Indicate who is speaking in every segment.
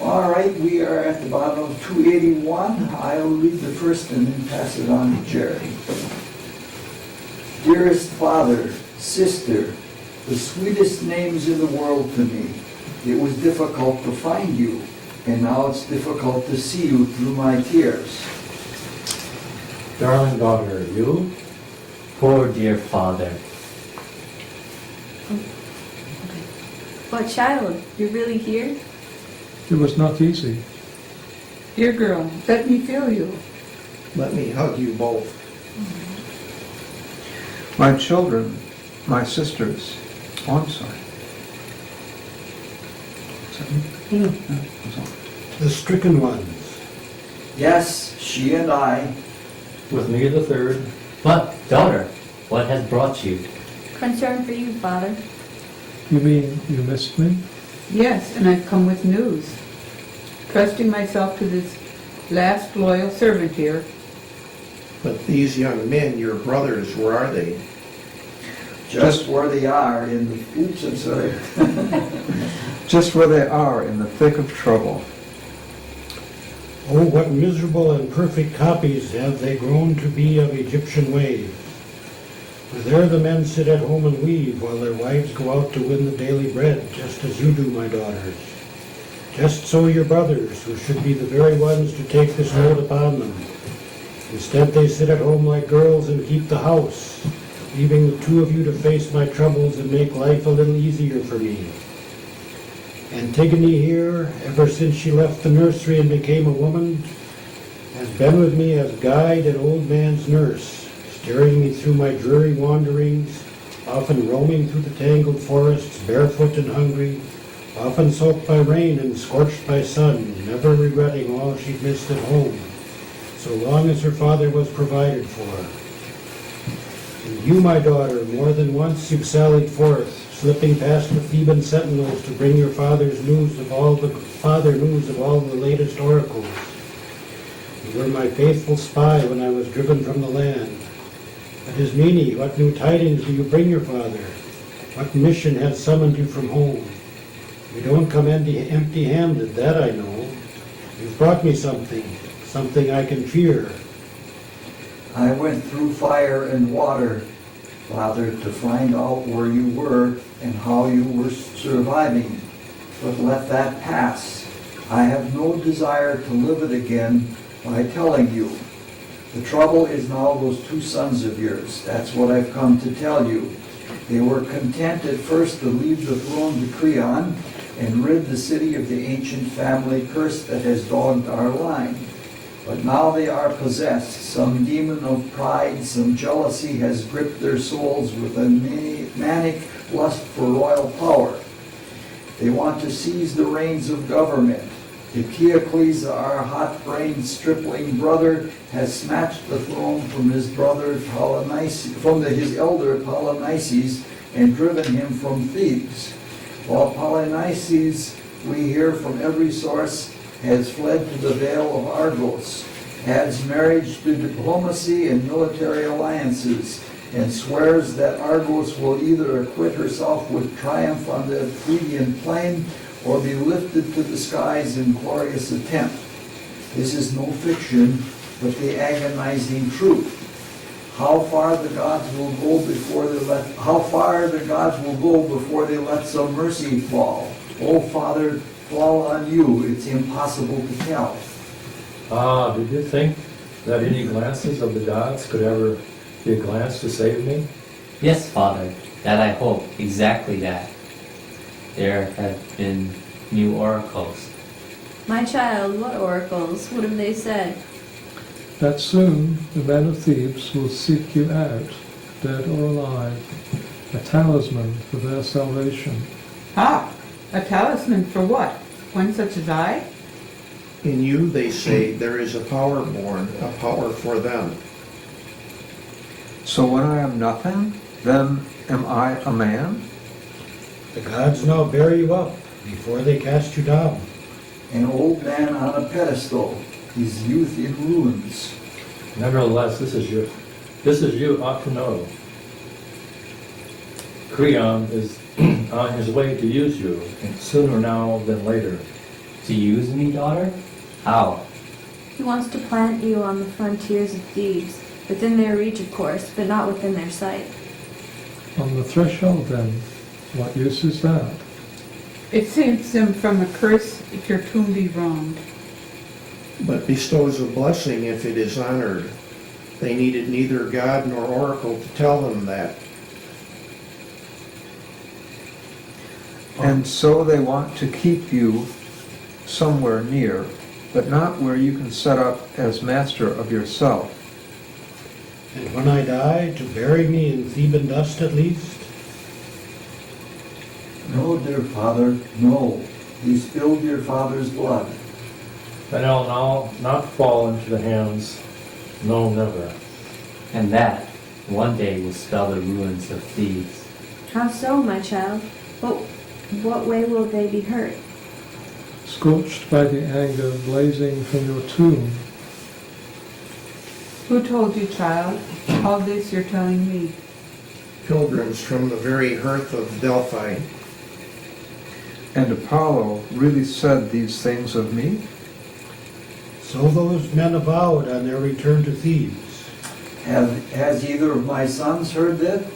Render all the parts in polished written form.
Speaker 1: All right, we are at the bottom of 281. I'll read the first and then pass it on to Jerry. Dearest father, sister, the sweetest names in the world to me. It was difficult to find you, and now it's difficult to see you through my tears.
Speaker 2: Darling daughter, you?
Speaker 3: Poor dear father.
Speaker 4: But child, you're really here?
Speaker 5: It was not easy.
Speaker 6: Dear girl, let me feel you.
Speaker 7: Let me hug you both.
Speaker 8: My children, my sisters. Oh, I'm sorry.
Speaker 9: The stricken ones.
Speaker 1: Yes, she and I.
Speaker 2: With me the third.
Speaker 3: But, daughter, what has brought you?
Speaker 4: Concern for you, father.
Speaker 5: You mean you missed me?
Speaker 6: Yes, and I've come with news. Trusting myself to this last loyal servant here.
Speaker 7: But these young men, your brothers, where are they?
Speaker 1: Just where they are in the... Oops, I'm sorry.
Speaker 8: Just where they are in the thick of trouble.
Speaker 9: Oh, what miserable and perfect copies have they grown to be of Egyptian ways. For there the men sit at home and weave, while their wives go out to win the daily bread, just as you do, my daughters. Just so your brothers, who should be the very ones to take this load upon them. Instead they sit at home like girls and keep the house, leaving the two of you to face my troubles and make life a little easier for me. Antigone here, ever since she left the nursery and became a woman, has been with me as guide and old man's nurse, steering me through my dreary wanderings, often roaming through the tangled forests, barefoot and hungry, often soaked by rain and scorched by sun, never regretting all she'd missed at home, so long as her father was provided for. And you, my daughter, more than once you've sallied forth, slipping past the Theban sentinels to bring your father's news of all the latest oracles. You were my faithful spy when I was driven from the land. But Ismene, what new tidings do you bring your father? What mission has summoned you from home? You don't come empty-handed, that I know. You've brought me something I can fear.
Speaker 1: I went through fire and water, Father, to find out where you were and how you were surviving. But let that pass. I have no desire to live it again by telling you. The trouble is now those two sons of yours. That's what I've come to tell you. They were content at first to leave the throne to Creon and rid the city of the ancient family curse that has dogged our line. But now they are possessed. Some demon of pride, some jealousy has gripped their souls with a manic lust for royal power. They want to seize the reins of government. Eteocles, our hot-brained stripling brother, has snatched the throne from his brother his elder Polynices, and driven him from Thebes. While Polynices, we hear from every source, has fled to the Vale of Argos, adds marriage to diplomacy and military alliances, and swears that Argos will either acquit herself with triumph on the Phrygian plain or be lifted to the skies in glorious attempt. This is no fiction, but the agonizing truth. How far the gods will go before they let some mercy fall. Oh, Father, fall on you. It's impossible to tell.
Speaker 2: Did you think that any glances of the gods could ever be a glance to save me?
Speaker 3: Yes, father, that I hope, exactly that. There have been new oracles.
Speaker 4: My child, what oracles? What have they said?
Speaker 5: That soon the men of Thebes will seek you out, dead or alive, a talisman for their salvation.
Speaker 6: Ah, a talisman for what? One such as I?
Speaker 7: In you, they say, there is a power born, a power for them.
Speaker 8: So when I am nothing, then am I a man?
Speaker 9: The gods now bear you up before they cast you down.
Speaker 1: An old man on a pedestal, his youth in ruins.
Speaker 2: Nevertheless, this is you ought to know. Creon is on his way to use you, and sooner now than later.
Speaker 3: To use me, daughter? How?
Speaker 4: He wants to plant you on the frontiers of Thebes, within their reach, of course, but not within their sight.
Speaker 5: On the threshold, then, what use is that?
Speaker 6: It saves them from a curse if your tomb be wronged.
Speaker 7: but bestows a blessing if it is honored. They needed neither God nor oracle to tell them that.
Speaker 8: And so they want to keep you somewhere near, but not where you can set up as master of yourself.
Speaker 9: And when I die, to bury me in Theban dust at least?
Speaker 1: No, dear father, no. You spilled your father's blood.
Speaker 2: Then I'll now not fall into the hands, no, never.
Speaker 3: And that, one day, will spell the ruins of Thebes.
Speaker 4: How so, my child? What way will they be hurt?
Speaker 5: Scorched by the anger blazing from your tomb.
Speaker 6: Who told you, child? All this you're telling me.
Speaker 7: Pilgrims from the very hearth of Delphi.
Speaker 8: And Apollo really said these things of me?
Speaker 9: So those men avowed on their return to Thebes.
Speaker 1: Has either of my sons heard that?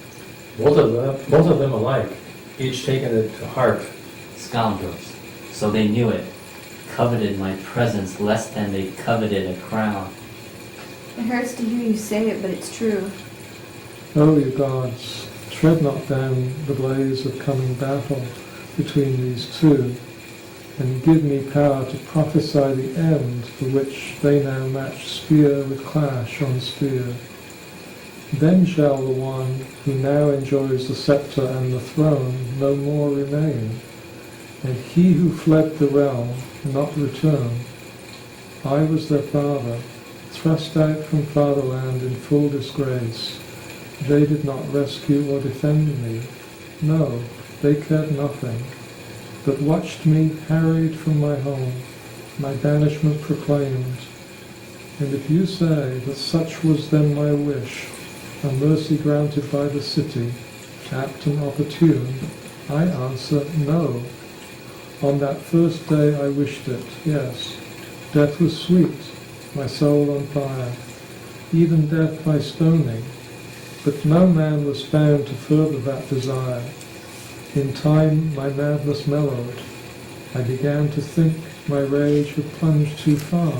Speaker 2: Both of them alike, each taken it to heart.
Speaker 3: Scoundrels. So they knew it, coveted my presence less than they coveted a crown.
Speaker 4: It hurts to hear you say it, but it's true.
Speaker 5: O you gods, tread not down the blaze of coming battle between these two, and give me power to prophesy the end for which they now match spear with clash on spear. Then shall the one who now enjoys the scepter and the throne no more remain, and he who fled the realm not return. I was their father, thrust out from fatherland in full disgrace. They did not rescue or defend me. No, they cared nothing, but watched me harried from my home, my banishment proclaimed. And if you say that such was then my wish, a mercy granted by the city, apt and opportune, I answer no. On that first day I wished it, yes. Death was sweet, my soul on fire, even death by stoning. But no man was found to further that desire. In time my madness mellowed. I began to think my rage had plunged too far,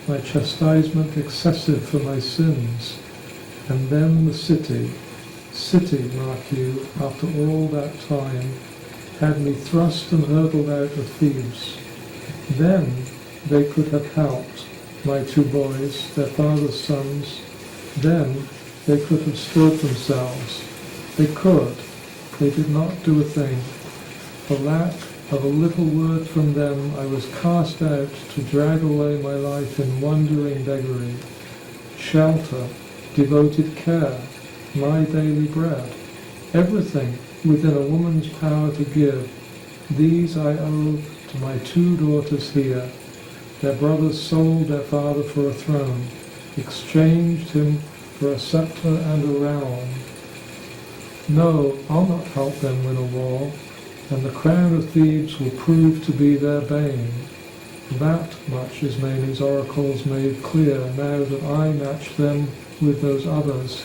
Speaker 5: my chastisement excessive for my sins. And then the city, mark you, after all that time, had me thrust and hurtled out of Thebes. Then they could have helped, my two boys, their father's sons. Then they could have stood themselves. They could. They did not do a thing. For lack of a little word from them, I was cast out to drag away my life in wandering beggary. Shelter, devoted care, my daily bread, everything within a woman's power to give, these I owe to my two daughters here. Their brothers sold their father for a throne, exchanged him for a scepter and a realm. No, I'll not help them win a war, and the crown of Thebes will prove to be their bane. That much is Manie's oracles made clear now that I match them with those others,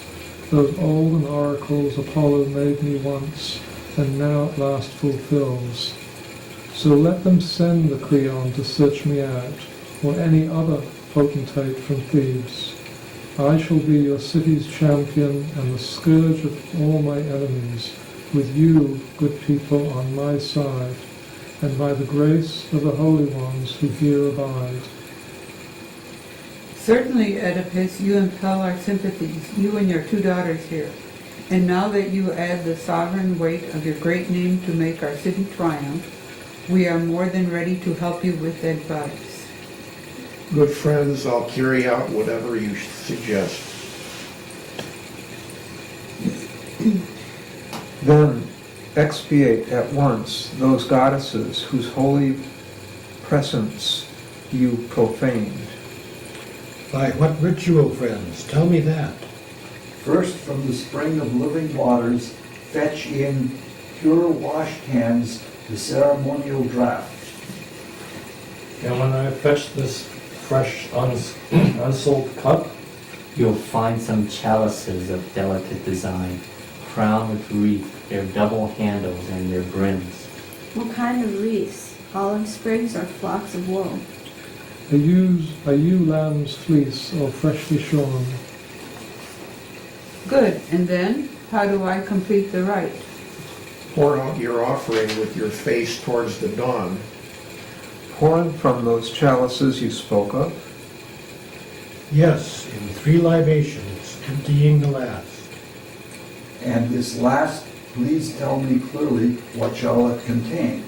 Speaker 5: those olden oracles Apollo made me once, and now at last fulfills. So let them send the Creon to search me out, or any other potentate from Thebes. I shall be your city's champion and the scourge of all my enemies, with you, good people, on my side, and by the grace of the holy ones who here abide.
Speaker 6: Certainly, Oedipus, you impel our sympathies, you and your two daughters here. And now that you add the sovereign weight of your great name to make our city triumph, we are more than ready to help you with advice.
Speaker 7: Good friends, I'll carry out whatever you suggest.
Speaker 8: Then expiate at once those goddesses whose holy presence you profaned.
Speaker 9: By what ritual, friends? Tell me that.
Speaker 1: First, from the spring of living waters, fetch in pure washed hands the ceremonial draught.
Speaker 2: And when I fetch this fresh, unsold cup,
Speaker 3: You'll find some chalices of delicate design, crowned with wreath, their double handles and their brims.
Speaker 4: What kind of wreaths? Olive sprigs or flocks of wool?
Speaker 5: Are you lamb's fleece or freshly shorn?
Speaker 6: Good, and then, how do I complete the rite?
Speaker 7: Pour out your offering with your face towards the dawn.
Speaker 8: Pouring from those chalices you spoke of,
Speaker 9: Yes, in 3 libations, emptying the last.
Speaker 1: And this last, please tell me clearly, what shall it contain?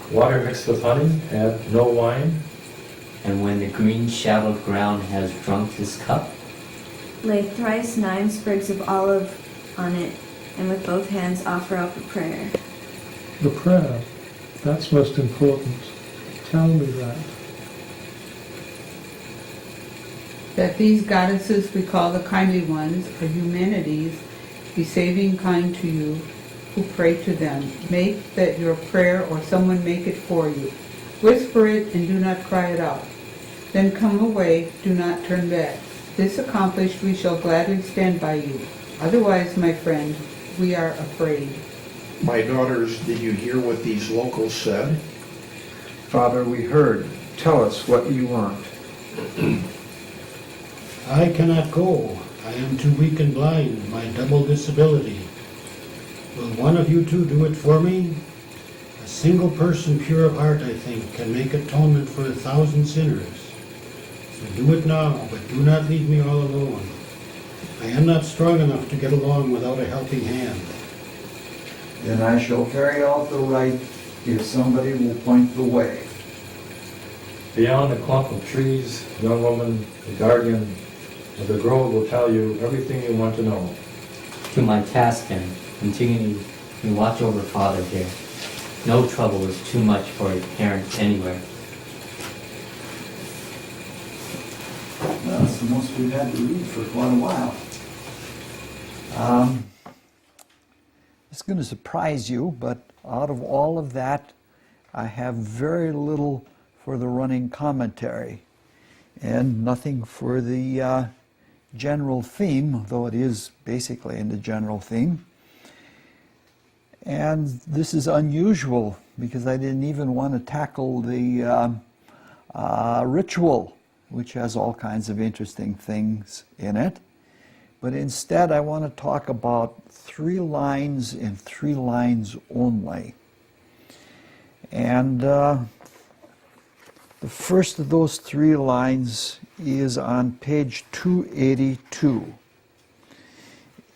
Speaker 2: water mixed with honey, add no wine.
Speaker 3: And when the green shadowed ground has drunk this cup,
Speaker 4: Lay thrice 9 sprigs of olive on it, and with both hands offer up a prayer.
Speaker 5: The prayer, that's most important. Tell me that.
Speaker 6: That these goddesses we call the kindly ones, or humanities, be saving kind to you who pray to them. Make that your prayer or someone make it for you. Whisper it and do not cry it out. Then come away, do not turn back. This accomplished, we shall gladly stand by you. Otherwise, my friend, we are afraid.
Speaker 7: My daughters, did you hear what these locals said?
Speaker 8: Father, we heard. Tell us what you want.
Speaker 9: I cannot go. I am too weak and blind, my double disability. Will one of you two do it for me? A single person pure of heart, I think, can make atonement for 1,000 sinners. So do it now, but do not leave me all alone. I am not strong enough to get along without a helping hand.
Speaker 1: Then I shall carry out the rite if somebody will point the way.
Speaker 2: Beyond the clump of trees, young woman, the guardian of the grove will tell you everything you want to know.
Speaker 3: to my task then, continue to watch over Father here. No trouble is too much for a parent anywhere.
Speaker 1: Well, that's the most we've had to read for quite a while. It's going to surprise you, but out of all of that, I have very little for the running commentary and nothing for the general theme, though it is basically in the general theme. And this is unusual because I didn't even want to tackle the ritual, which has all kinds of interesting things in it. But instead, I want to talk about 3 lines and 3 lines only. And the first of those 3 lines is on page 282.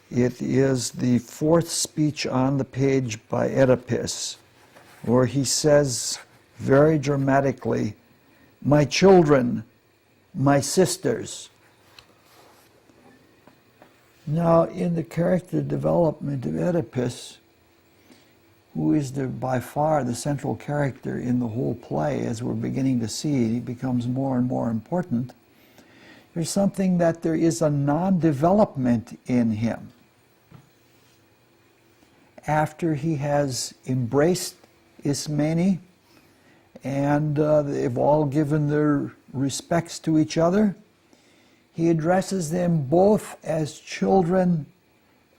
Speaker 1: It is the 4th speech on the page by Oedipus, where he says very dramatically, "My children, my sisters." Now, in the character development of Oedipus, who is by far the central character in the whole play, as we're beginning to see, he becomes more and more important, there's something that there is a non-development in him. After he has embraced Ismene, and they've all given their respects to each other, he addresses them both as children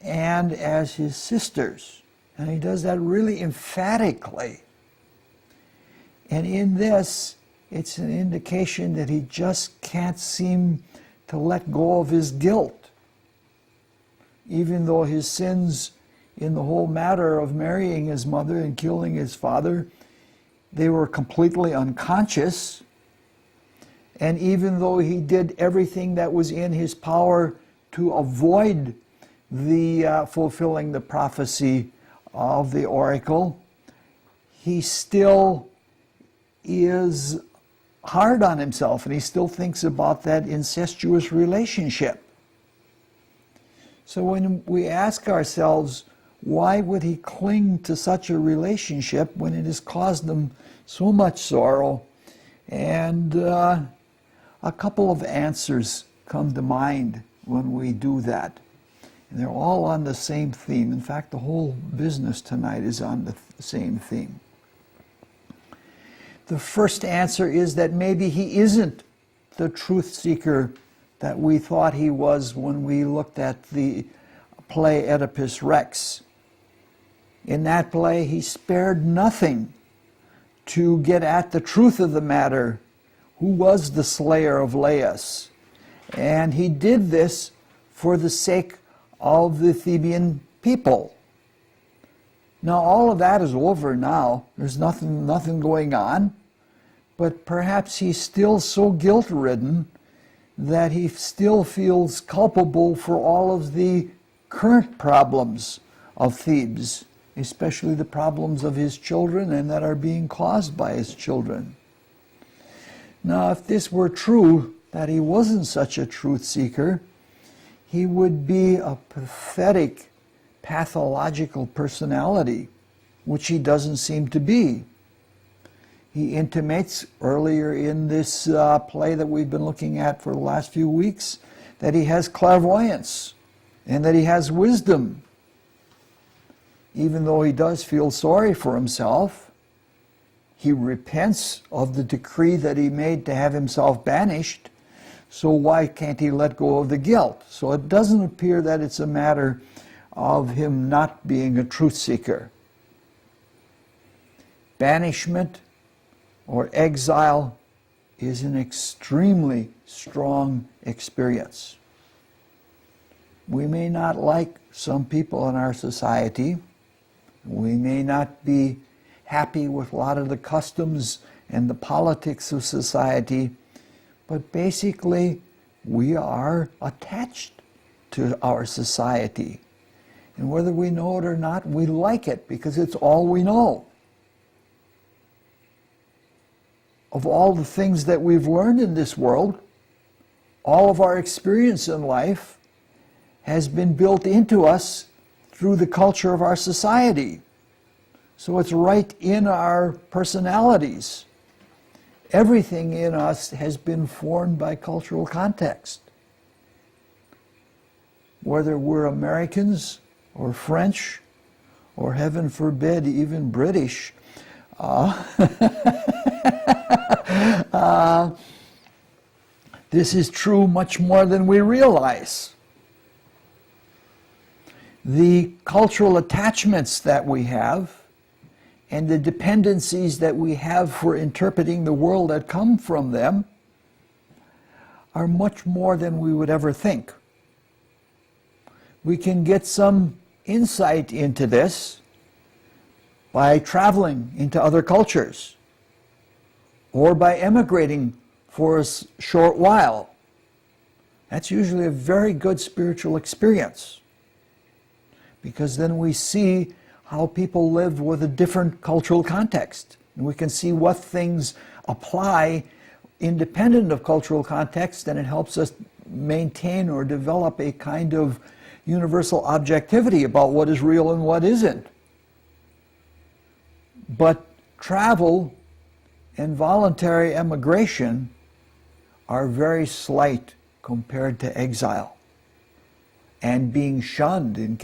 Speaker 1: and as his sisters. And he does that really emphatically. And in this, it's an indication that he just can't seem to let go of his guilt. Even though his sins in the whole matter of marrying his mother and killing his father, they were completely unconscious. And even though he did everything that was in his power to avoid the fulfilling the prophecy of the oracle, he still is hard on himself, and he still thinks about that incestuous relationship. So when we ask ourselves, why would he cling to such a relationship when it has caused him so much sorrow? And a couple of answers come to mind when we do that. And they're all on the same theme. In fact, the whole business tonight is on the same theme. The first answer is that maybe he isn't the truth seeker that we thought he was when we looked at the play Oedipus Rex. In that play, he spared nothing to get at the truth of the matter, who was the slayer of Laius. And he did this for the sake of the Theban people. Now, all of that is over now. There's nothing going on. But perhaps he's still so guilt-ridden that he still feels culpable for all of the current problems of Thebes, especially the problems of his children and that are being caused by his children. Now, if this were true, that he wasn't such a truth seeker, he would be a pathetic, pathological personality, which he doesn't seem to be. He intimates earlier in this play that we've been looking at for the last few weeks that he has clairvoyance and that he has wisdom. Even though he does feel sorry for himself, he repents of the decree that he made to have himself banished, so why can't he let go of the guilt? So it doesn't appear that it's a matter of him not being a truth seeker. Banishment or exile is an extremely strong experience. We may not like some people in our society. We may not be happy with a lot of the customs and the politics of society, but basically we are attached to our society. And whether we know it or not, we like it because it's all we know. Of all the things that we've learned in this world, all of our experience in life has been built into us through the culture of our society. So it's right in our personalities. Everything in us has been formed by cultural context. Whether we're Americans or French or, heaven forbid, even British, this is true much more than we realize. The cultural attachments that we have and the dependencies that we have for interpreting the world that come from them are much more than we would ever think. We can get some insight into this by traveling into other cultures or by emigrating for a short while. That's usually a very good spiritual experience, because then we see how people live with a different cultural context. And we can see what things apply independent of cultural context, and it helps us maintain or develop a kind of universal objectivity about what is real and what isn't. But travel and voluntary emigration are very slight compared to exile and being shunned. In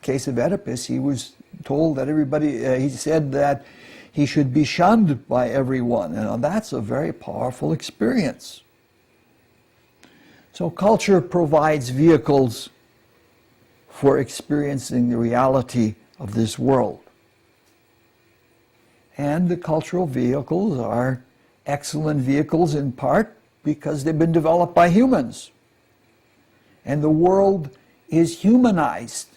Speaker 1: case of Oedipus, he was told that he said that he should be shunned by everyone. And that's a very powerful experience. So culture provides vehicles for experiencing the reality of this world. And the cultural vehicles are excellent vehicles in part because they've been developed by humans. And the world is humanized.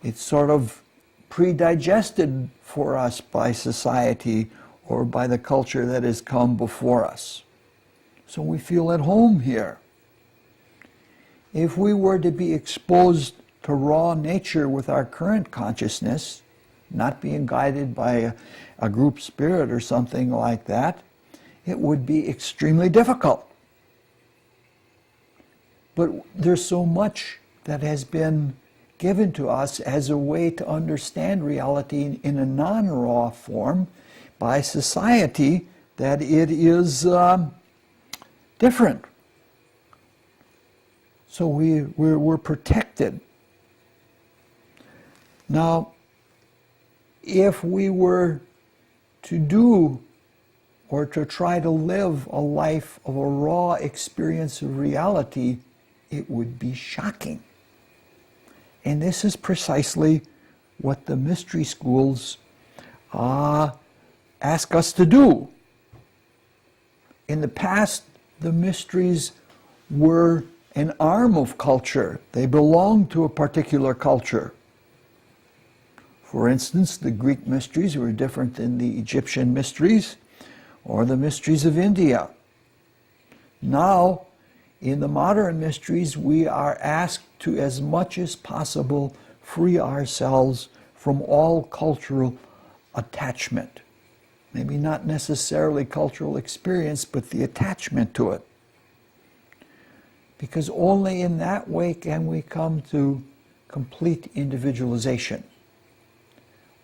Speaker 1: It's sort of pre-digested for us by society or by the culture that has come before us. So we feel at home here. If we were to be exposed to raw nature with our current consciousness, not being guided by a group spirit or something like that, it would be extremely difficult. But there's so much that has been given to us as a way to understand reality in a non-raw form by society that it is different. So we're protected. Now, if we were to do or to try to live a life of a raw experience of reality, it would be shocking. And this is precisely what the mystery schools ask us to do. In the past, the mysteries were an arm of culture. They belonged to a particular culture. For instance, the Greek mysteries were different than the Egyptian mysteries or the mysteries of India. Now, in the modern mysteries, we are asked to, as much as possible, free ourselves from all cultural attachment. Maybe not necessarily cultural experience, but the attachment to it. Because only in that way can we come to complete individualization.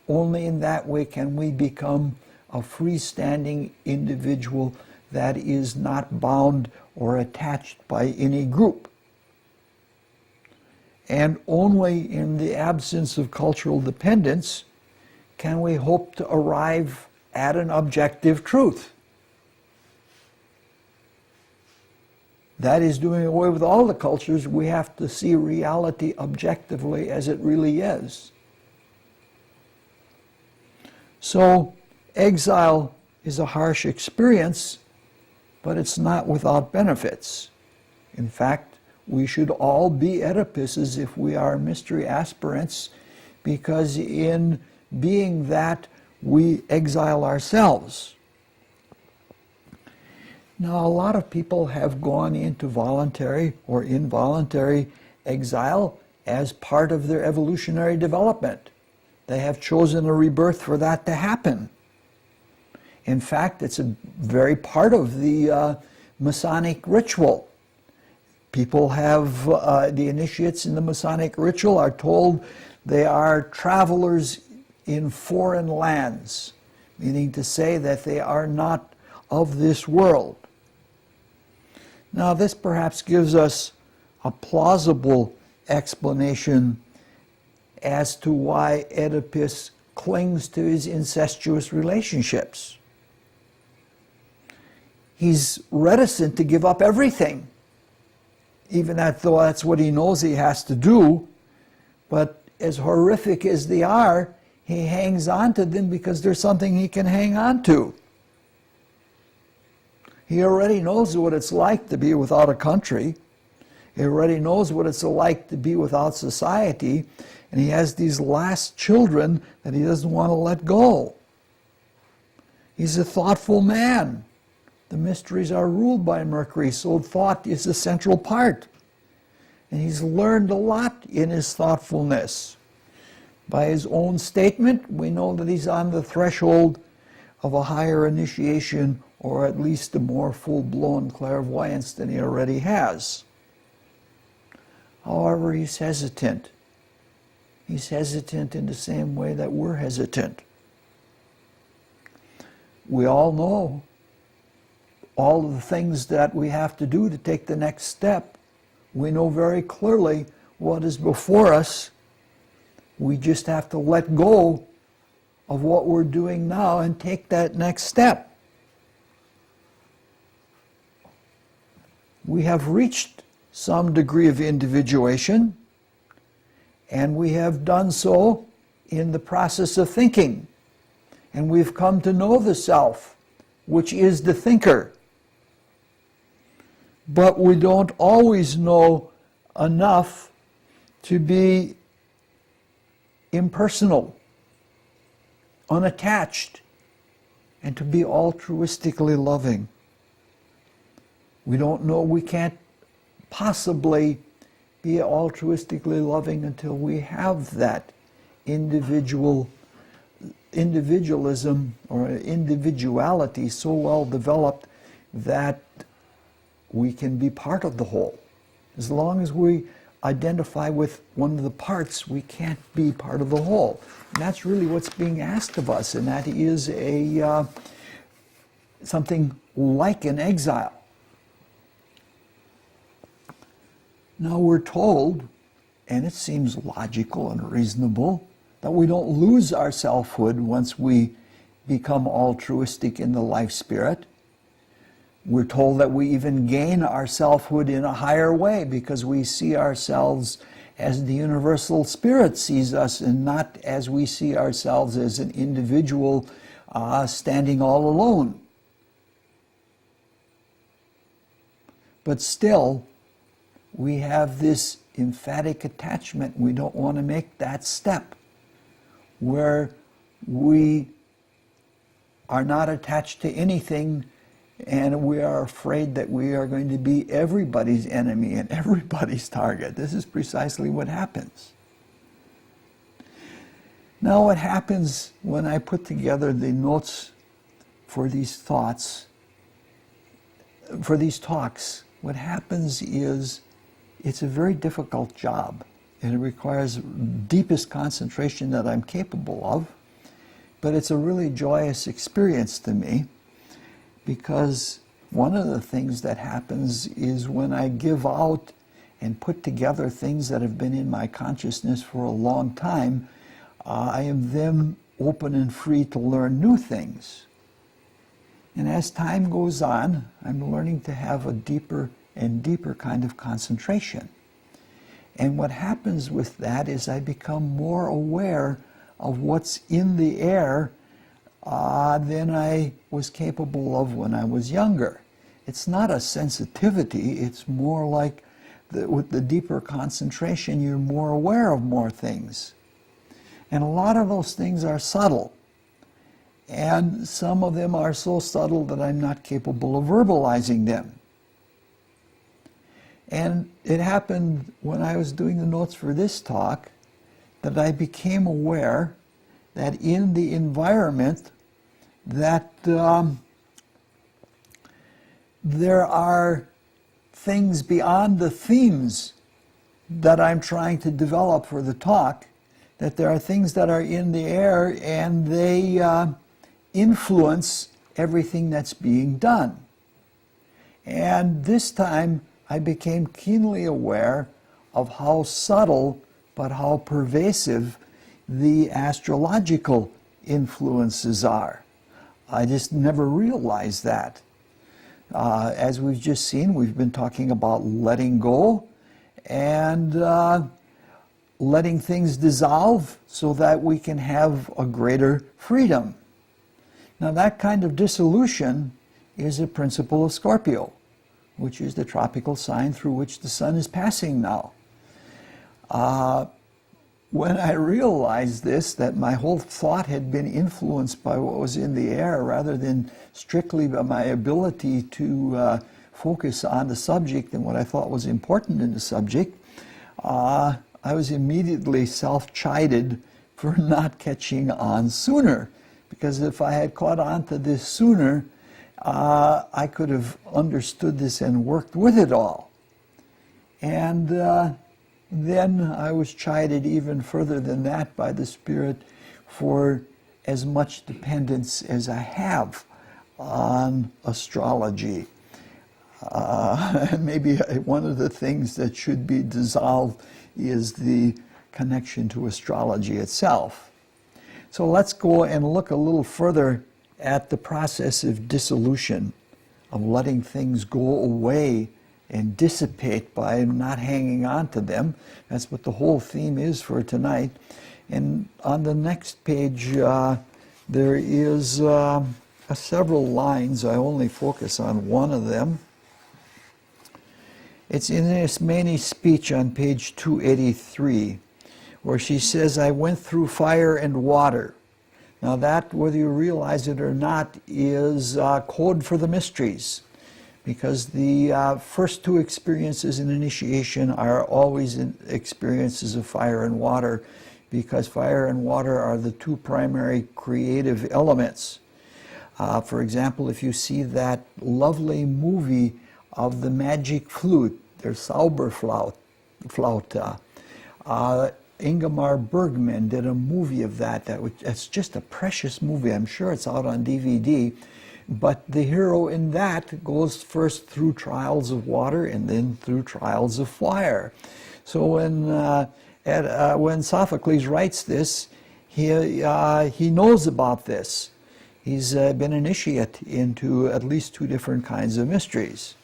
Speaker 1: Only in that way can we become a freestanding individual that is not bound or attached by any group. And only in the absence of cultural dependence can we hope to arrive at an objective truth. That is doing away with all the cultures. We have to see reality objectively as it really is. So, exile is a harsh experience, but it's not without benefits. In fact, we should all be Oedipuses if we are mystery aspirants, because in being that, we exile ourselves. Now, a lot of people have gone into voluntary or involuntary exile as part of their evolutionary development. They have chosen a rebirth for that to happen. In fact, it's a very part of the Masonic ritual. People have, the initiates in the Masonic ritual are told they are travelers in foreign lands, meaning to say that they are not of this world. Now, this perhaps gives us a plausible explanation as to why Oedipus clings to his incestuous relationships. He's reticent to give up everything, even though that's what he knows he has to do. But as horrific as they are, he hangs on to them because there's something he can hang on to. He already knows what it's like to be without a country. He already knows what it's like to be without society. And he has these last children that he doesn't want to let go. He's a thoughtful man. The mysteries are ruled by Mercury, so thought is a central part. And he's learned a lot in his thoughtfulness. By his own statement, we know that he's on the threshold of a higher initiation, or at least a more full-blown clairvoyance than he already has. However, he's hesitant. He's hesitant in the same way that we're hesitant. We all know all of the things that we have to do to take the next step. We know very clearly what is before us. We just have to let go of what we're doing now and take that next step. We have reached some degree of individuation, and we have done so in the process of thinking. And we've come to know the self, which is the thinker. But we don't always know enough to be impersonal, unattached, and to be altruistically loving. We don't know, we can't possibly be altruistically loving until we have that individualism or individuality so well developed that we can be part of the whole. As long as we identify with one of the parts, we can't be part of the whole. And that's really what's being asked of us, and that is something like an exile. Now we're told, and it seems logical and reasonable, that we don't lose our selfhood once we become altruistic in the life spirit. We're told that we even gain our selfhood in a higher way because we see ourselves as the universal spirit sees us and not as we see ourselves as an individual standing all alone. But still, we have this emphatic attachment. We don't want to make that step where we are not attached to anything and we are afraid that we are going to be everybody's enemy and everybody's target. This is precisely what happens. Now what happens when I put together the notes for these thoughts, for these talks, what happens is it's a very difficult job and it requires deepest concentration that I'm capable of, but it's a really joyous experience to me because one of the things that happens is when I give out and put together things that have been in my consciousness for a long time, I am then open and free to learn new things. And as time goes on, I'm learning to have a deeper and deeper kind of concentration. And what happens with that is I become more aware of what's in the air than I was capable of when I was younger. It's not a sensitivity, it's more like with the deeper concentration, you're more aware of more things. And a lot of those things are subtle. And some of them are so subtle that I'm not capable of verbalizing them. And it happened when I was doing the notes for this talk that I became aware that in the environment that there are things beyond the themes that I'm trying to develop for the talk, that there are things that are in the air and they influence everything that's being done. And this time I became keenly aware of how subtle but how pervasive the astrological influences are. I just never realized that. As we've just seen, we've been talking about letting go and letting things dissolve so that we can have a greater freedom. Now that kind of dissolution is a principle of Scorpio, which is the tropical sign through which the sun is passing now. When I realized this, that my whole thought had been influenced by what was in the air rather than strictly by my ability to focus on the subject and what I thought was important in the subject, I was immediately self-chided for not catching on sooner. Because if I had caught on to this sooner, I could have understood this and worked with it all. And then I was chided even further than that by the Spirit for as much dependence as I have on astrology. Maybe one of the things that should be dissolved is the connection to astrology itself. So let's go and look a little further at the process of dissolution, of letting things go away and dissipate by not hanging on to them. That's what the whole theme is for tonight. And on the next page, there is several lines. I only focus on one of them. It's in Ismeni's speech on page 283, where she says, I went through fire and water. Now that, whether you realize it or not, is code for the mysteries. Because the first two experiences in initiation are always experiences of fire and water, because fire and water are the two primary creative elements. For example, if you see that lovely movie of the magic flute, there's Zauberflaute. Ingmar Bergman did a movie of that. It's just a precious movie. I'm sure it's out on DVD. But the hero in that goes first through trials of water and then through trials of fire. So when Sophocles writes this, he knows about this. He's been initiate into at least 2 different kinds of mysteries.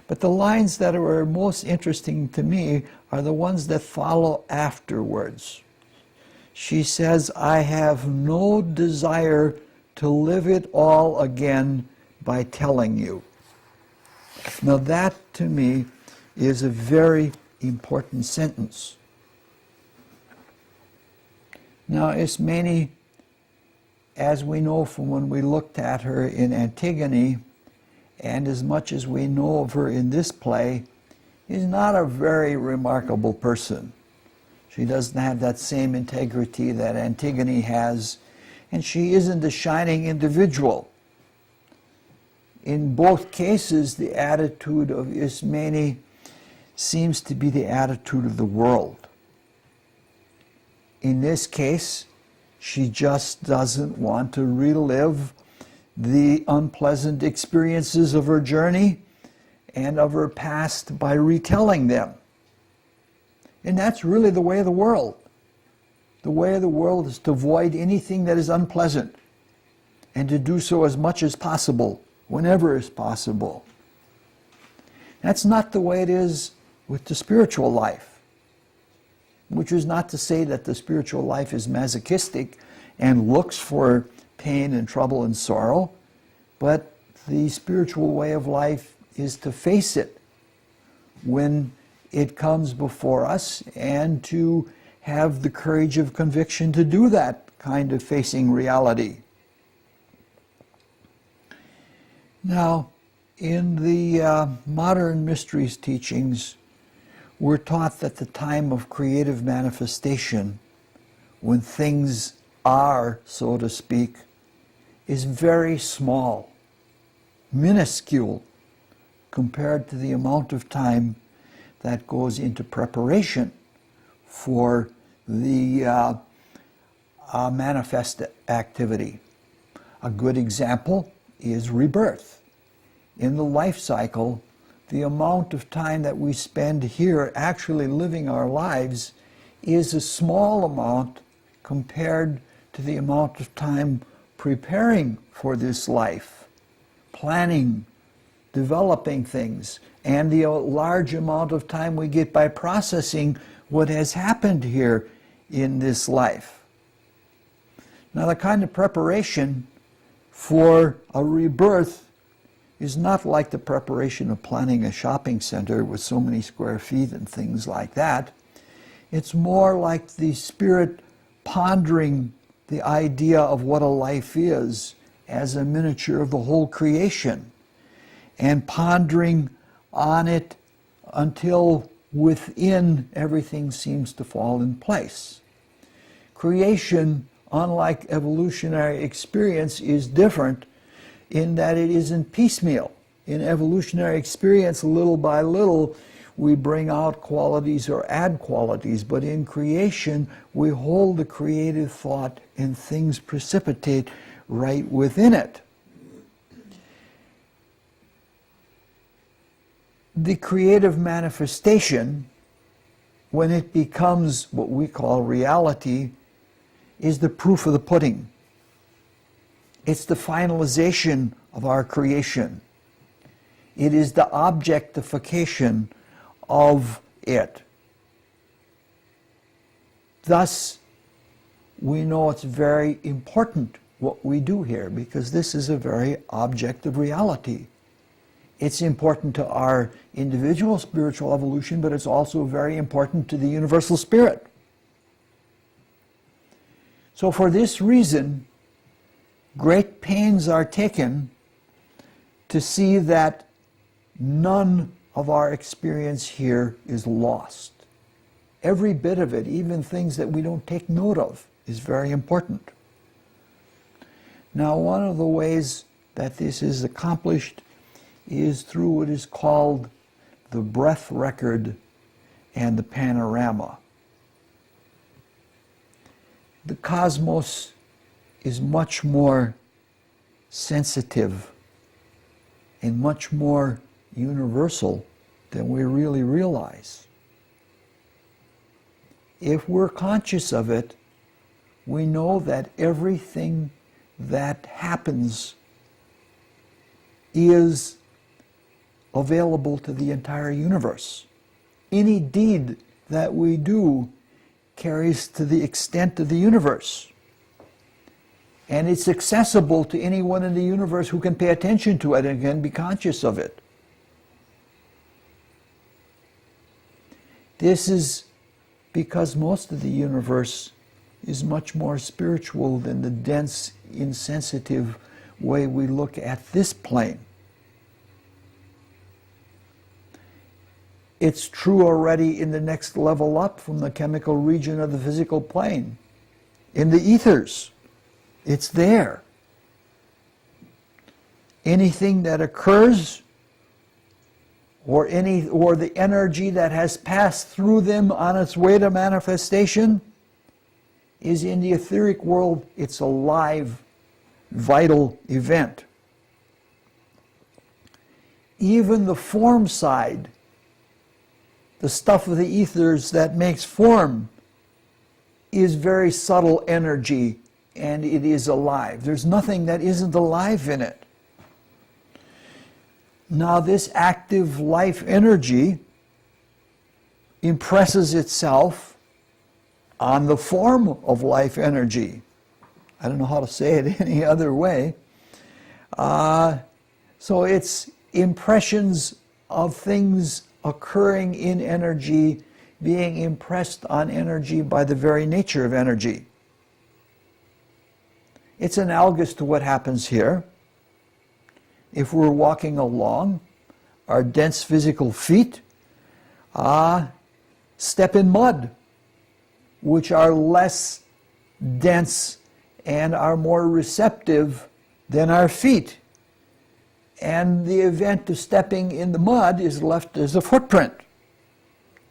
Speaker 1: But the lines that are most interesting to me are the ones that follow afterwards. She says, I have no desire to live it all again by telling you. Now that, to me, is a very important sentence. Now, Ismene, as we know from when we looked at her in Antigone, and as much as we know of her in this play, is not a very remarkable person. She doesn't have that same integrity that Antigone has, and she isn't a shining individual. In both cases, the attitude of Ismene seems to be the attitude of the world. In this case, she just doesn't want to relive the unpleasant experiences of her journey and of her past by retelling them. And that's really the way of the world. The way of the world is to avoid anything that is unpleasant and to do so as much as possible, whenever is possible. That's not the way it is with the spiritual life, which is not to say that the spiritual life is masochistic and looks for pain and trouble and sorrow, but the spiritual way of life is to face it when it comes before us and to have the courage of conviction to do that kind of facing reality. Now, in the modern mysteries teachings, we're taught that the time of creative manifestation, when things are, so to speak, is very small, minuscule, compared to the amount of time that goes into preparation for the manifest activity. A good example is rebirth. In the life cycle, the amount of time that we spend here actually living our lives is a small amount compared to the amount of time preparing for this life, planning, developing things, and the large amount of time we get by processing what has happened here in this life. Now, the kind of preparation for a rebirth is not like the preparation of planning a shopping center with so many square feet and things like that. It's more like the spirit pondering the idea of what a life is as a miniature of the whole creation, and pondering on it until within everything seems to fall in place. Creation, unlike evolutionary experience, is different in that it isn't piecemeal. In evolutionary experience, little by little, we bring out qualities or add qualities, but in creation, we hold the creative thought and things precipitate right within it. The creative manifestation, when it becomes what we call reality, is the proof of the pudding. It's the finalization of our creation. It is the objectification of it. Thus, we know it's very important what we do here, because this is a very objective reality. It's important to our individual spiritual evolution, but it's also very important to the universal spirit. So for this reason, great pains are taken to see that none of our experience here is lost. Every bit of it, even things that we don't take note of, is very important. Now, one of the ways that this is accomplished is through what is called the breath record and the panorama. The cosmos is much more sensitive and much more universal than we really realize. If we're conscious of it, we know that everything that happens is available to the entire universe. Any deed that we do carries to the extent of the universe. And it's accessible to anyone in the universe who can pay attention to it and can be conscious of it. This is because most of the universe is much more spiritual than the dense, insensitive way we look at this plane. It's true already in the next level up from the chemical region of the physical plane. In the ethers, it's there. Anything that occurs or the energy that has passed through them on its way to manifestation is in the etheric world. It's a live, vital event. Even the form side, the stuff of the ethers that makes form, is very subtle energy, and it is alive. There's nothing that isn't alive in it. Now this active life energy impresses itself on the form of life energy. I don't know how to say it any other way. So it's impressions of things occurring in energy being impressed on energy by the very nature of energy. It's analogous to what happens here. If we're walking along, our dense physical feet step in mud, which are less dense and are more receptive than our feet. And the event of stepping in the mud is left as a footprint.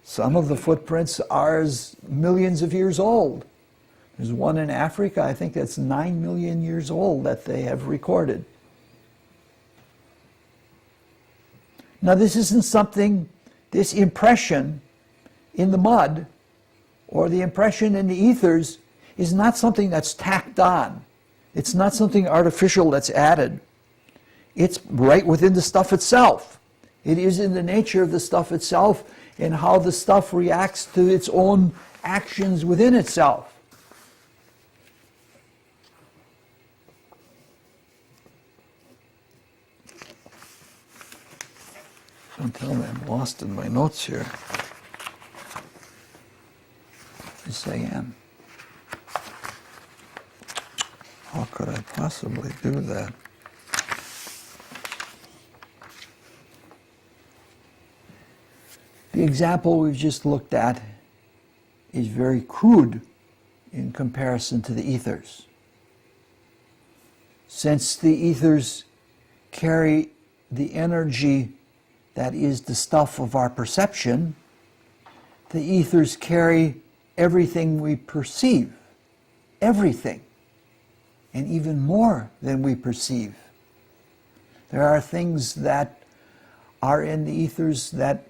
Speaker 1: Some of the footprints are millions of years old. There's one in Africa, I think that's 9 million years old, that they have recorded. Now this isn't something, this impression in the mud or the impression in the ethers is not something that's tacked on. It's not something artificial that's added. It's right within the stuff itself. It is in the nature of the stuff itself and how the stuff reacts to its own actions within itself. Don't tell me I'm lost in my notes here. Yes, I am. How could I possibly do that? The example we've just looked at is very crude in comparison to the ethers. Since the ethers carry the energy that is the stuff of our perception, the ethers carry everything we perceive, everything, and even more than we perceive. There are things that are in the ethers that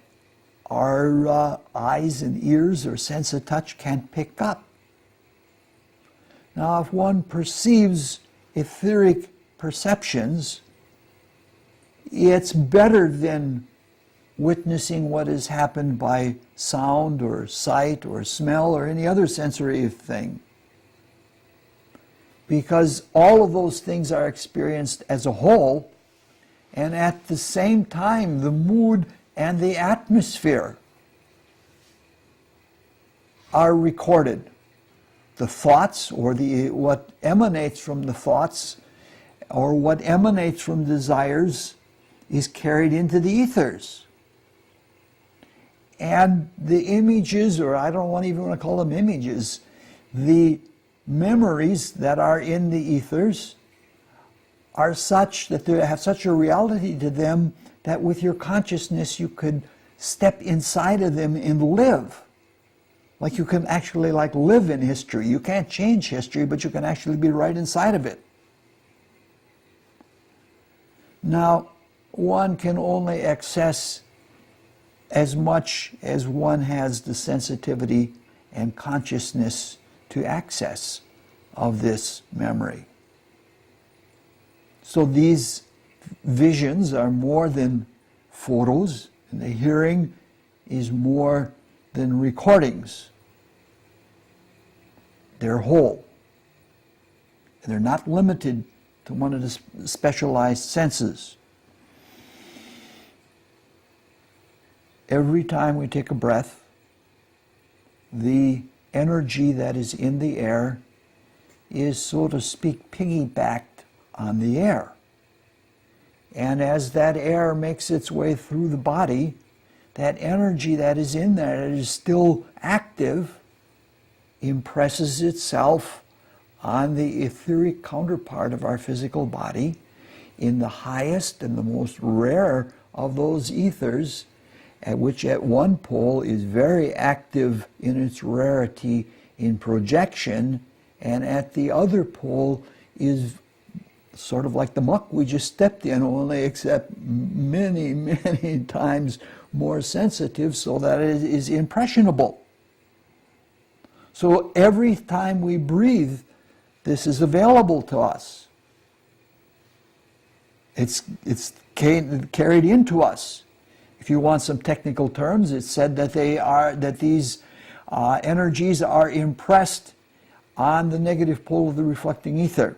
Speaker 1: our eyes and ears or sense of touch can't pick up. Now, if one perceives etheric perceptions, it's better than witnessing what has happened by sound or sight or smell or any other sensory thing. Because all of those things are experienced as a whole, and at the same time the mood and the atmosphere are recorded. The thoughts or what emanates from the thoughts or what emanates from desires is carried into the ethers. And the images, or I don't even want to call them images, the memories that are in the ethers are such that they have such a reality to them that with your consciousness you could step inside of them and live. Like you can actually live in history. You can't change history, but you can actually be right inside of it. Now, one can only access as much as one has the sensitivity and consciousness to access of this memory. So these visions are more than photos, and the hearing is more than recordings. They're whole. And they're not limited to one of the specialized senses. Every time we take a breath, the energy that is in the air is, so to speak, piggybacked on the air. And as that air makes its way through the body, that energy that is in there, that is still active, impresses itself on the etheric counterpart of our physical body in the highest and the most rare of those ethers, at which at one pole is very active in its rarity in projection, and at the other pole is sort of like the muck we just stepped in, only except many, many times more sensitive, so that it is impressionable. So every time we breathe, this is available to us. It's carried into us. If you want some technical terms, it's said that these energies are impressed on the negative pole of the reflecting ether.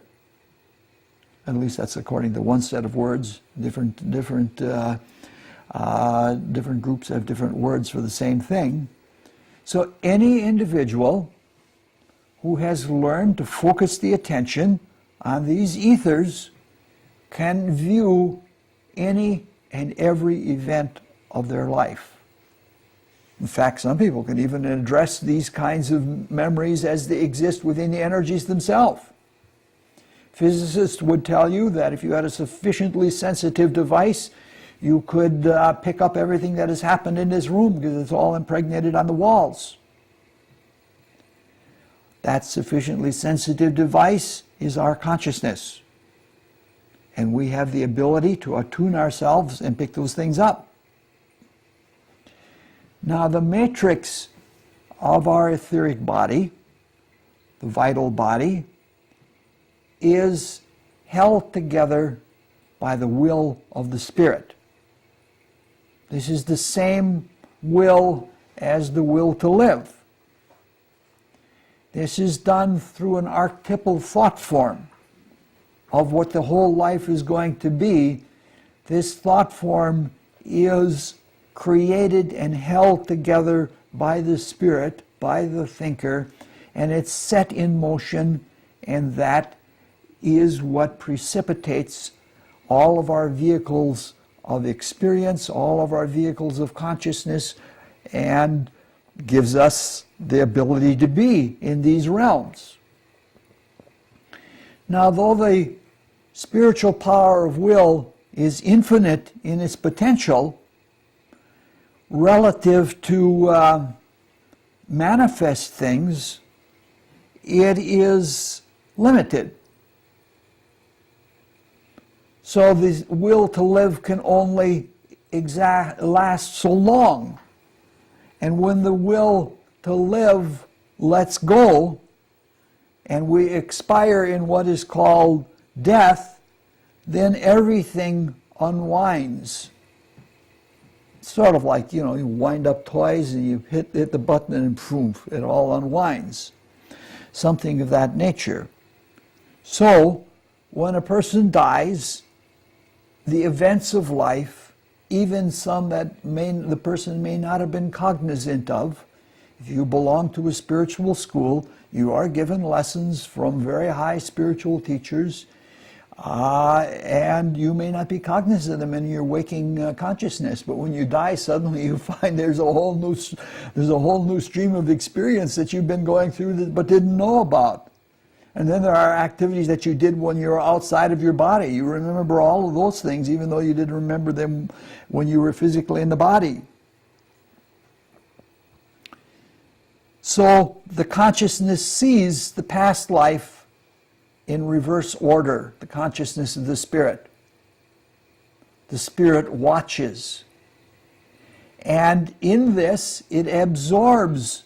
Speaker 1: At least that's according to one set of words. Different groups have different words for the same thing. So any individual who has learned to focus the attention on these ethers can view any and every event of their life. In fact, some people can even address these kinds of memories as they exist within the energies themselves. Physicists would tell you that if you had a sufficiently sensitive device, you could pick up everything that has happened in this room because it's all impregnated on the walls. That sufficiently sensitive device is our consciousness. And we have the ability to attune ourselves and pick those things up. Now, the matrix of our etheric body, the vital body, is held together by the will of the Spirit. This is the same will as the will to live. This is done through an archetypal thought form of what the whole life is going to be. This thought form is created and held together by the Spirit, by the thinker, and it's set in motion, and that is what precipitates all of our vehicles of experience, all of our vehicles of consciousness, and gives us the ability to be in these realms. Now, though the spiritual power of will is infinite in its potential, relative to manifest things, it is limited. So the will to live can only last so long. And when the will to live lets go, and we expire in what is called death, then everything unwinds. It's sort of like, you wind up toys and you hit the button and poof, it all unwinds. Something of that nature. So, when a person dies, the events of life, even some that the person may not have been cognizant of, if you belong to a spiritual school, you are given lessons from very high spiritual teachers, and you may not be cognizant of them in your waking consciousness. But when you die, suddenly you find there's a whole new stream of experience that you've been going through but didn't know about. And then there are activities that you did when you were outside of your body. You remember all of those things, even though you didn't remember them when you were physically in the body. So the consciousness sees the past life in reverse order, the consciousness of the Spirit. The Spirit watches. And in this, it absorbs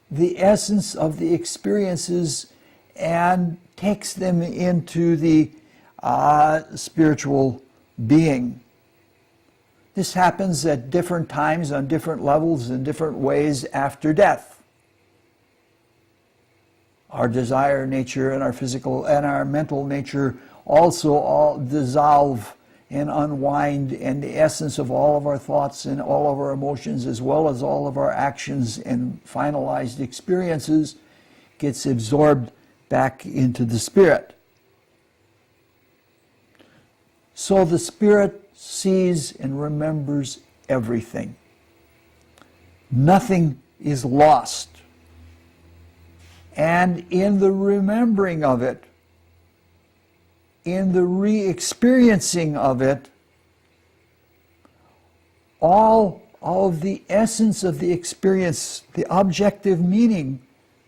Speaker 1: the essence of the experiences and takes them into the spiritual being. This happens at different times, on different levels, in different ways after death. Our desire nature and our physical and our mental nature also all dissolve and unwind, and the essence of all of our thoughts and all of our emotions, as well as all of our actions and finalized experiences, gets absorbed back into the spirit. So the spirit sees and remembers everything. Nothing is lost. And in the remembering of it, in the re-experiencing of it, all of the essence of the experience, the objective meaning,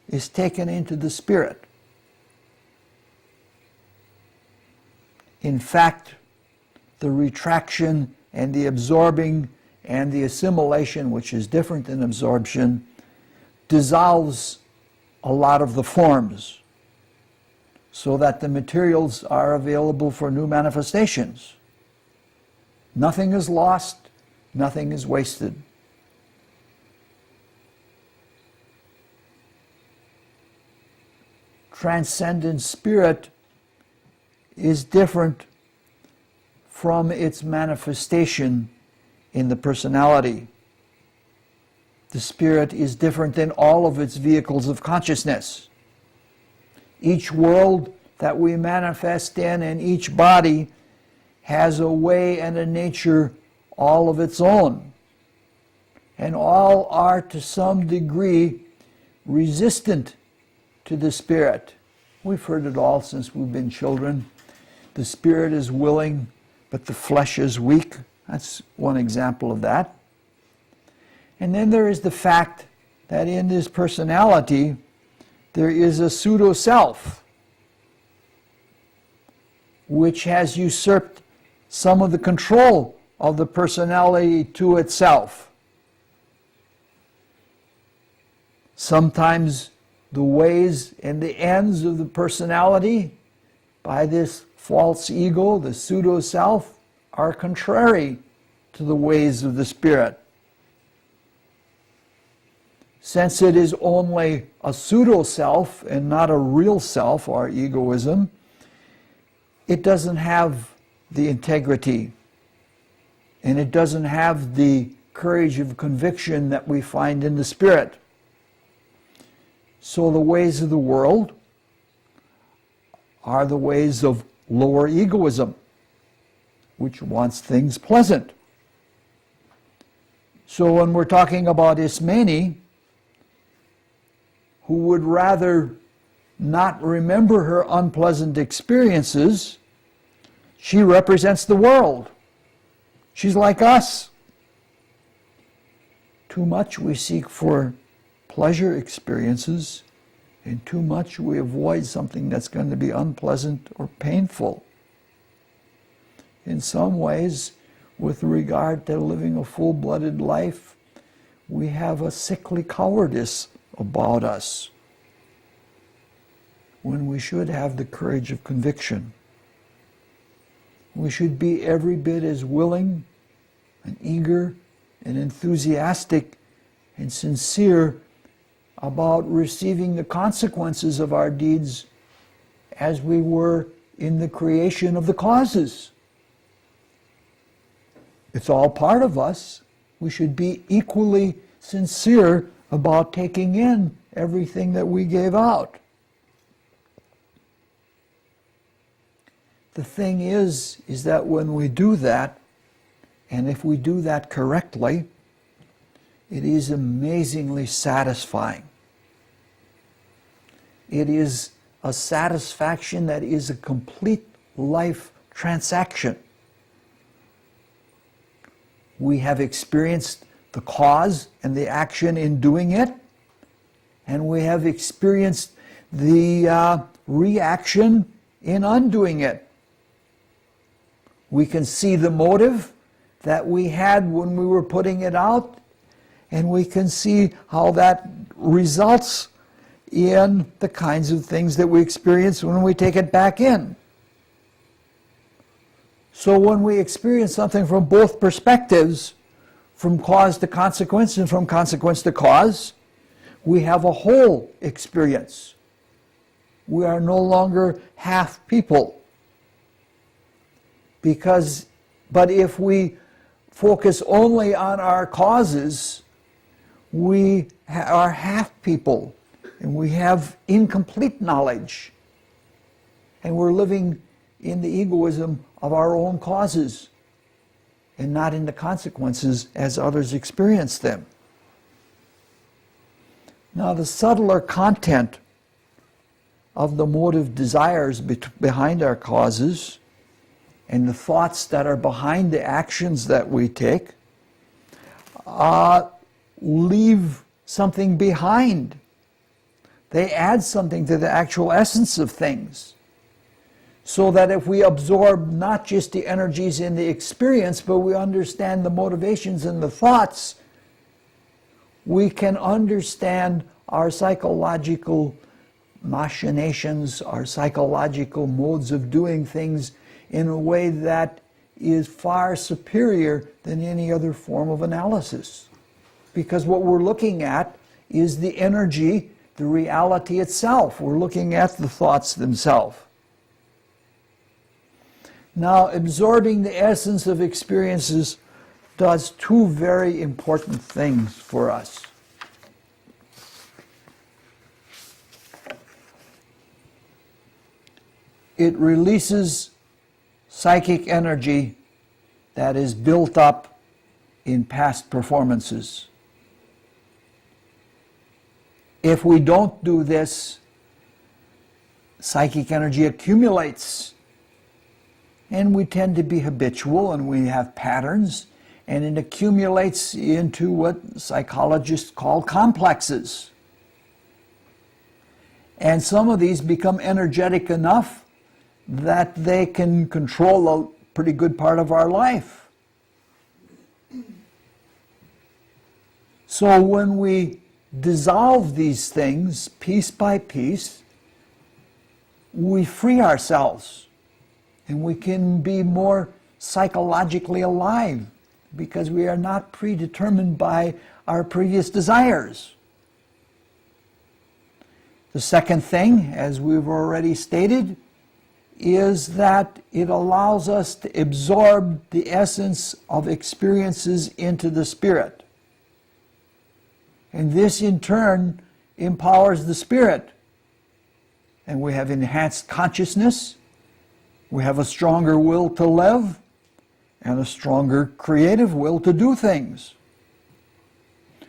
Speaker 1: is taken into the spirit. In fact, the retraction and the absorbing and the assimilation, which is different than absorption, dissolves a lot of the forms so that the materials are available for new manifestations. Nothing is lost, nothing is wasted. Transcendent spirit is different from its manifestation in the personality. The spirit is different than all of its vehicles of consciousness. Each world that we manifest in and each body has a way and a nature all of its own. And all are to some degree resistant to the spirit. We've heard it all since we've been children. The spirit is willing, but the flesh is weak. That's one example of that. And then there is the fact that in this personality, there is a pseudo-self, which has usurped some of the control of the personality to itself. Sometimes the ways and the ends of the personality by this false ego, the pseudo-self, are contrary to the ways of the spirit. Since it is only a pseudo-self and not a real self, or egoism, it doesn't have the integrity and it doesn't have the courage of conviction that we find in the spirit. So the ways of the world are the ways of lower egoism, which wants things pleasant. So when we're talking about Ismene, who would rather not remember her unpleasant experiences, she represents the world. She's like us. Too much we seek for pleasure experiences, and too much we avoid something that's going to be unpleasant or painful. In some ways, with regard to living a full-blooded life, we have a sickly cowardice about us, when we should have the courage of conviction. We should be every bit as willing and eager and enthusiastic and sincere about receiving the consequences of our deeds as we were in the creation of the causes. It's all part of us. We should be equally sincere about taking in everything that we gave out. The thing is that when we do that, and if we do that correctly, it is amazingly satisfying. It is a satisfaction that is a complete life transaction. We have experienced the cause and the action in doing it, and we have experienced the reaction in undoing it. We can see the motive that we had when we were putting it out, and we can see how that results in the kinds of things that we experience when we take it back in. So when we experience something from both perspectives, from cause to consequence and from consequence to cause, we have a whole experience. We are no longer half people. But if we focus only on our causes, we are half people, and we have incomplete knowledge. And we're living in the egoism of our own causes, and not in the consequences as others experience them. Now, the subtler content of the motive desires behind our causes and the thoughts that are behind the actions that we take leave something behind. They add something to the actual essence of things. So that if we absorb not just the energies in the experience, but we understand the motivations and the thoughts, we can understand our psychological machinations, our psychological modes of doing things in a way that is far superior than any other form of analysis. Because what we're looking at is the energy, the reality itself. We're looking at the thoughts themselves. Now, absorbing the essence of experiences does two very important things for us. It releases psychic energy that is built up in past performances. If we don't do this, psychic energy accumulates. And we tend to be habitual, and we have patterns, and it accumulates into what psychologists call complexes. And some of these become energetic enough that they can control a pretty good part of our life. So when we dissolve these things piece by piece, we free ourselves. And we can be more psychologically alive because we are not predetermined by our previous desires. The second thing, as we've already stated, is that it allows us to absorb the essence of experiences into the spirit. And this in turn empowers the spirit. And we have enhanced consciousness. We have a stronger will to live and a stronger creative will to do things.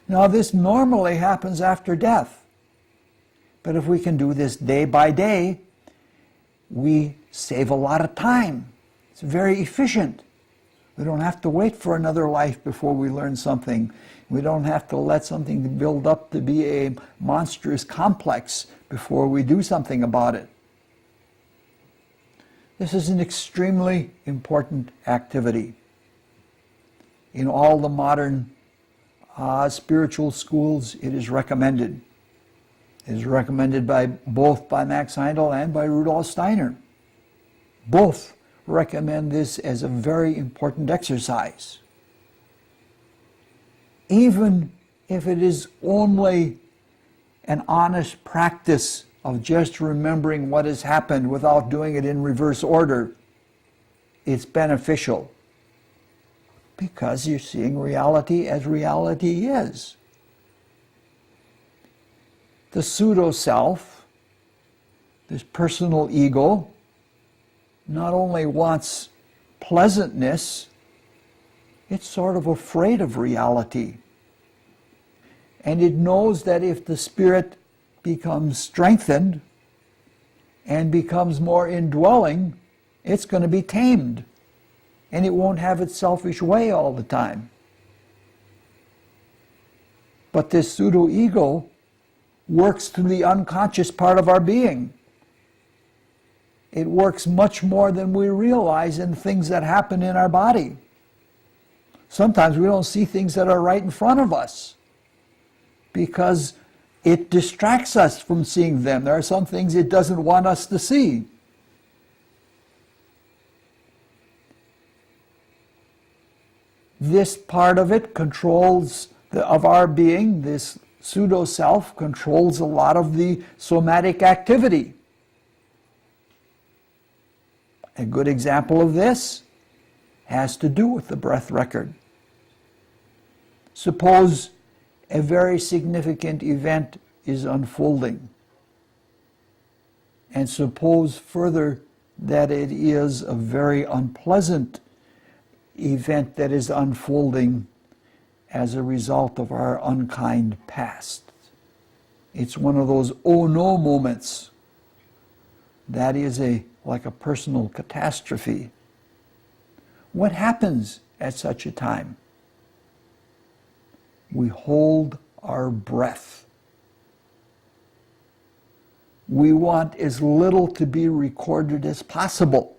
Speaker 1: Now, this normally happens after death. But if we can do this day by day, we save a lot of time. It's very efficient. We don't have to wait for another life before we learn something. We don't have to let something build up to be a monstrous complex before we do something about it. This is an extremely important activity. In all the modern spiritual schools, it is recommended. It is recommended both by Max Heindel and by Rudolf Steiner. Both recommend this as a very important exercise. Even if it is only an honest practice of just remembering what has happened without doing it in reverse order, it's beneficial because you're seeing reality as reality is. The pseudo-self, this personal ego, not only wants pleasantness, it's sort of afraid of reality. And it knows that if the spirit becomes strengthened and becomes more indwelling, it's going to be tamed. And it won't have its selfish way all the time. But this pseudo-ego works through the unconscious part of our being. It works much more than we realize in things that happen in our body. Sometimes we don't see things that are right in front of us because it distracts us from seeing them. There are some things it doesn't want us to see. This part of it controls of our being, this pseudo-self controls a lot of the somatic activity. A good example of this has to do with the breath record. Suppose a very significant event is unfolding, and suppose further that it is a very unpleasant event that is unfolding as a result of our unkind past. It's one of those oh no moments. That is like a personal catastrophe. What happens at such a time? We hold our breath. We want as little to be recorded as possible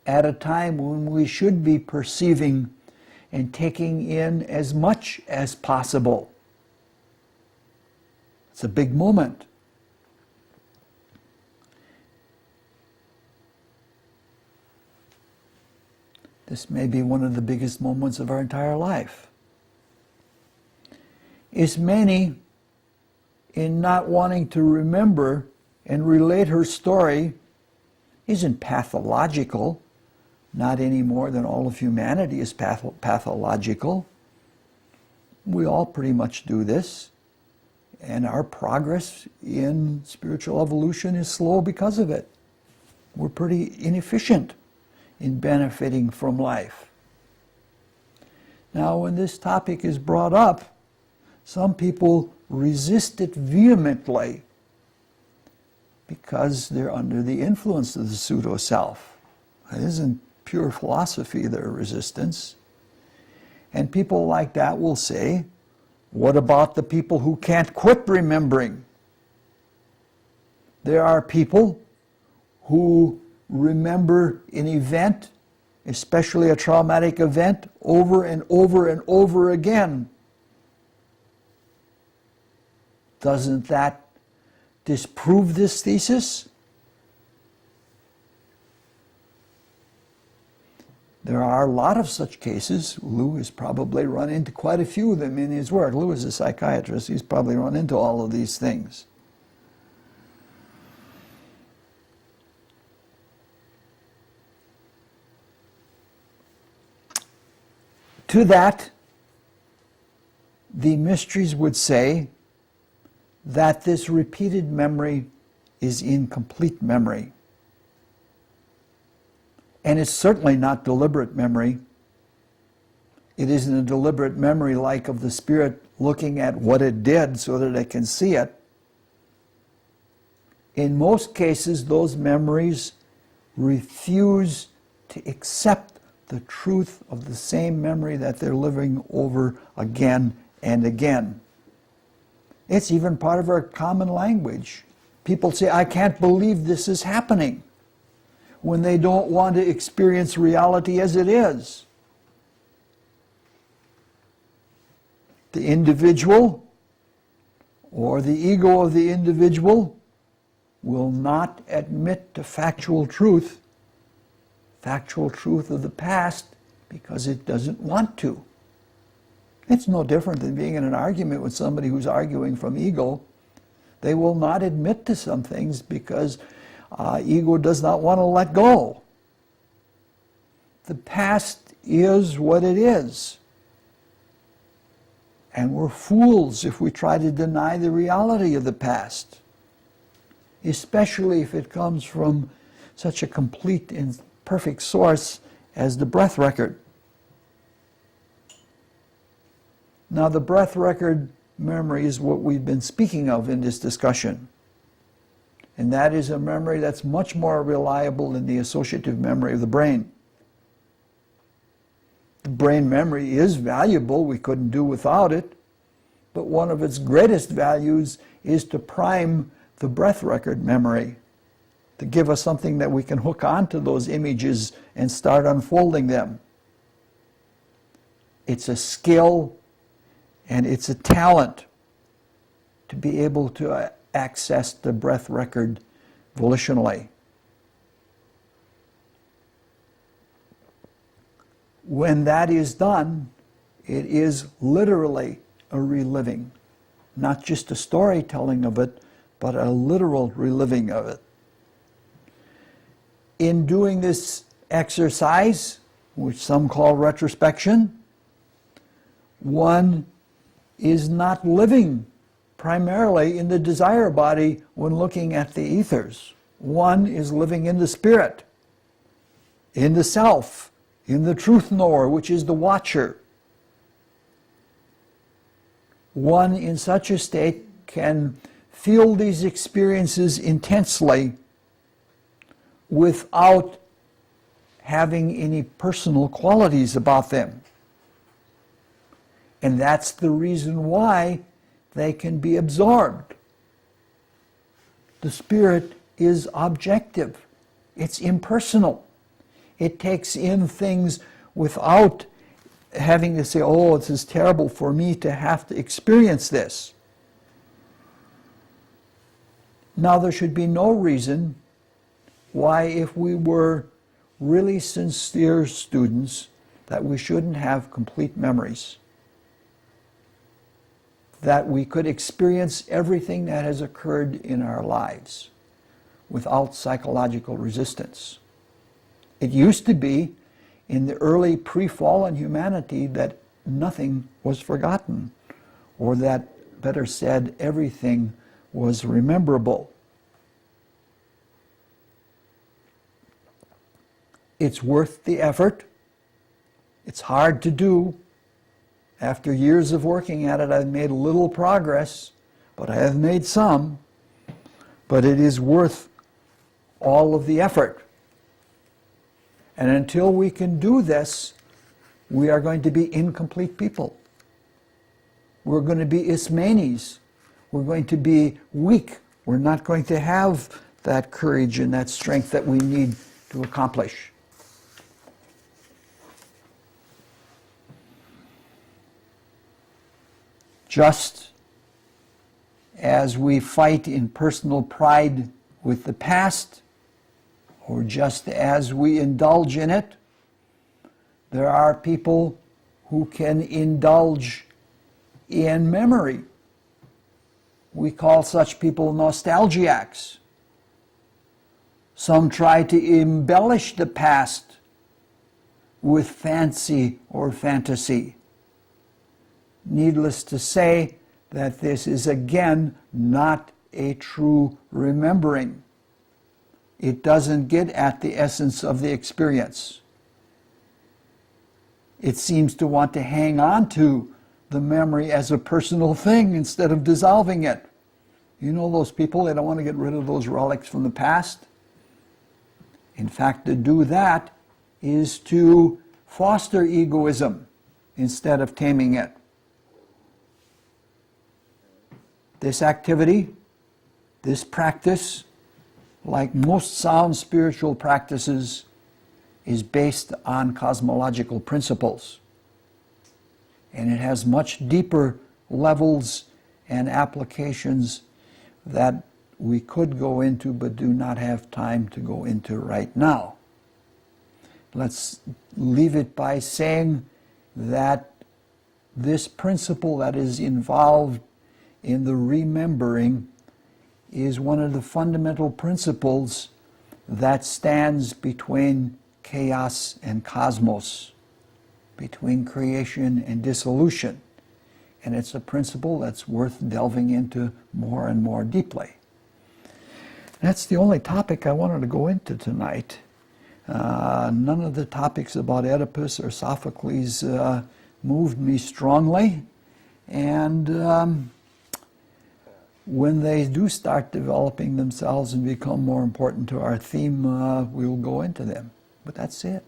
Speaker 1: at a time when we should be perceiving and taking in as much as possible. It's a big moment. This may be one of the biggest moments of our entire life. Ismene, in not wanting to remember and relate her story, isn't pathological, not any more than all of humanity is pathological. We all pretty much do this, and our progress in spiritual evolution is slow because of it. We're pretty inefficient in benefiting from life. Now, when this topic is brought up, some people resist it vehemently because they're under the influence of the pseudo-self. It isn't pure philosophy, their resistance. And people like that will say, what about the people who can't quit remembering? There are people who remember an event, especially a traumatic event, over and over and over again. Doesn't that disprove this thesis? There are a lot of such cases. Lou has probably run into quite a few of them in his work. Lou is a psychiatrist. He's probably run into all of these things. To that, the mysteries would say that this repeated memory is incomplete memory. And it's certainly not deliberate memory. It isn't a deliberate memory like of the spirit looking at what it did so that it can see it. In most cases, those memories refuse to accept the truth of the same memory that they're living over again and again. It's even part of our common language. People say, I can't believe this is happening, when they don't want to experience reality as it is. The individual or the ego of the individual will not admit to factual truth of the past, because it doesn't want to. It's no different than being in an argument with somebody who's arguing from ego. They will not admit to some things because ego does not want to let go. The past is what it is. And we're fools if we try to deny the reality of the past, especially if it comes from such a complete and perfect source as the breath record. Now, the breath record memory is what we've been speaking of in this discussion. And that is a memory that's much more reliable than the associative memory of the brain. The brain memory is valuable, we couldn't do without it, but one of its greatest values is to prime the breath record memory, to give us something that we can hook onto those images and start unfolding them. It's a skill and it's a talent to be able to access the breath record volitionally. when that is done, it is literally a reliving. Not just a storytelling of it, but a literal reliving of it. In doing this exercise, which some call retrospection, one is not living primarily in the desire body when looking at the ethers. One is living in the spirit, in the self, in the truth knower, which is the watcher. One in such a state can feel these experiences intensely without having any personal qualities about them. And that's the reason why they can be absorbed. The spirit is objective. It's impersonal. It takes in things without having to say, oh, this is terrible for me to have to experience this. Now, there should be no reason why, if we were really sincere students, that we shouldn't have complete memories. That we could experience everything that has occurred in our lives without psychological resistance. It used to be in the early pre-fallen humanity that nothing was forgotten, or that, better said, everything was rememberable. It's worth the effort. It's hard to do. After years of working at it, I've made little progress, but I have made some. But it is worth all of the effort. And until we can do this, we are going to be incomplete people. We're going to be Ismanes. We're going to be weak. We're not going to have that courage and that strength that we need to accomplish. Just as we fight in personal pride with the past, or just as we indulge in it, there are people who can indulge in memory. We call such people nostalgiacs. Some try to embellish the past with fancy or fantasy. Needless to say that this is again not a true remembering. It doesn't get at the essence of the experience. It seems to want to hang on to the memory as a personal thing instead of dissolving it. You know those people, they don't want to get rid of those relics from the past. In fact, to do that is to foster egoism instead of taming it. This activity, this practice, like most sound spiritual practices, is based on cosmological principles. And it has much deeper levels and applications that we could go into but do not have time to go into right now. Let's leave it by saying that this principle that is involved in the remembering is one of the fundamental principles that stands between chaos and cosmos, between creation and dissolution. And it's a principle that's worth delving into more and more deeply. That's the only topic I wanted to go into tonight. None of the topics about Oedipus or Sophocles moved me strongly. And when they do start developing themselves and become more important to our theme, we'll go into them. But that's it.